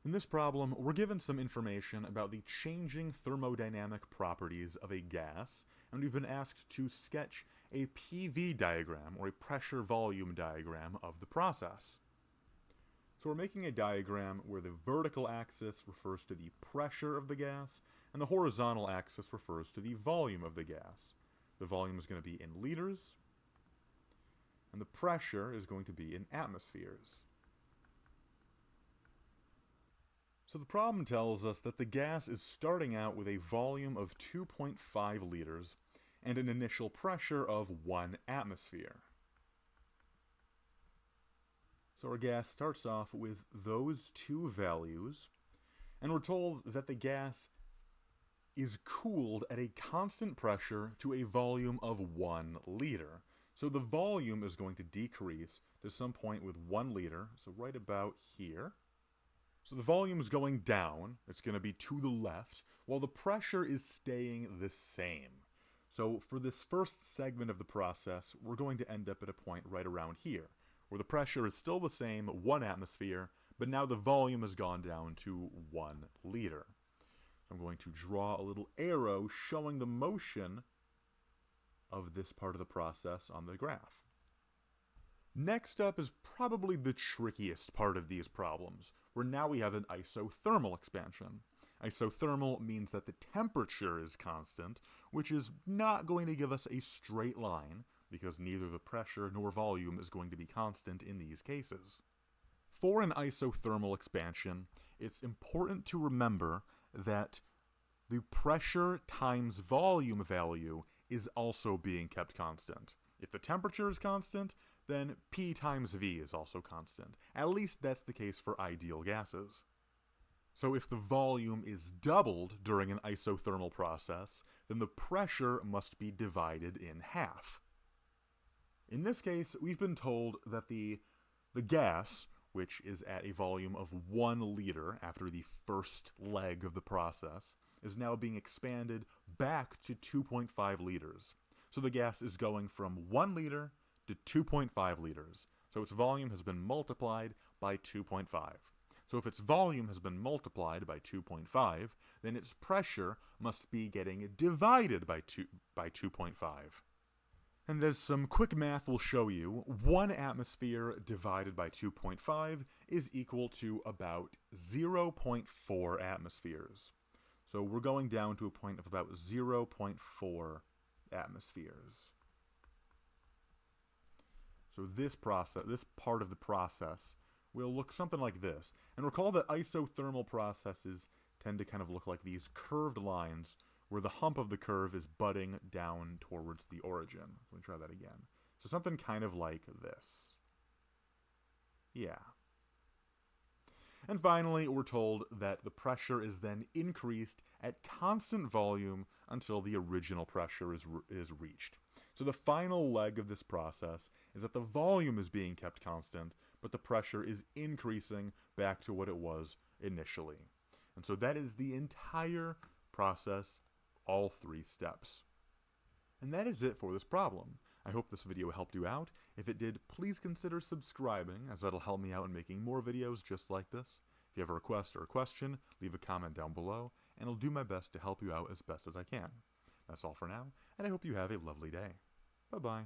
In this problem, we're given some information about the changing thermodynamic properties of a gas, and we've been asked to sketch a PV diagram, or a pressure-volume diagram, of the process. So we're making a diagram where the vertical axis refers to the pressure of the gas, and the horizontal axis refers to the volume of the gas. The volume is going to be in liters, and the pressure is going to be in atmospheres. So the problem tells us that the gas is starting out with a volume of 2.5 liters and an initial pressure of 1 atmosphere. So our gas starts off with those two values, and we're told that the gas is cooled at a constant pressure to a volume of 1 liter. So the volume is going to decrease to some point with 1 liter, so right about here. So the volume is going down, it's going to be to the left, while the pressure is staying the same. So for this first segment of the process, we're going to end up at a point right around here, where the pressure is still the same, 1 atmosphere, but now the volume has gone down to 1 liter. So I'm going to draw a little arrow showing the motion of this part of the process on the graph. Next up is probably the trickiest part of these problems, where now we have an isothermal expansion. Isothermal means that the temperature is constant, which is not going to give us a straight line, because neither the pressure nor volume is going to be constant in these cases. For an isothermal expansion, it's important to remember that the pressure times volume value is also being kept constant. If the temperature is constant, then P times V is also constant. At least that's the case for ideal gases. So if the volume is doubled during an isothermal process, then the pressure must be divided in half. In this case, we've been told that the gas, which is at a volume of 1 liter after the first leg of the process, is now being expanded back to 2.5 liters. So the gas is going from 1 liter to 2.5 liters. So its volume has been multiplied by 2.5. So if its volume has been multiplied by 2.5, then its pressure must be getting divided by 2.5. And as some quick math will show you, 1 atmosphere divided by 2.5 is equal to about 0.4 atmospheres. So we're going down to a point of about 0.4 atmospheres. So this part of the process will look something like this. And recall that isothermal processes tend to kind of look like these curved lines where the hump of the curve is butting down towards the origin. Let me try that again. So something kind of like this. Yeah. And finally, we're told that the pressure is then increased at constant volume until the original pressure is reached. So the final leg of this process is that the volume is being kept constant, but the pressure is increasing back to what it was initially. And so that is the entire process, all 3 steps. And that is it for this problem. I hope this video helped you out. If it did, please consider subscribing, as that'll help me out in making more videos just like this. If you have a request or a question, leave a comment down below, and I'll do my best to help you out as best as I can. That's all for now, and I hope you have a lovely day. Bye-bye.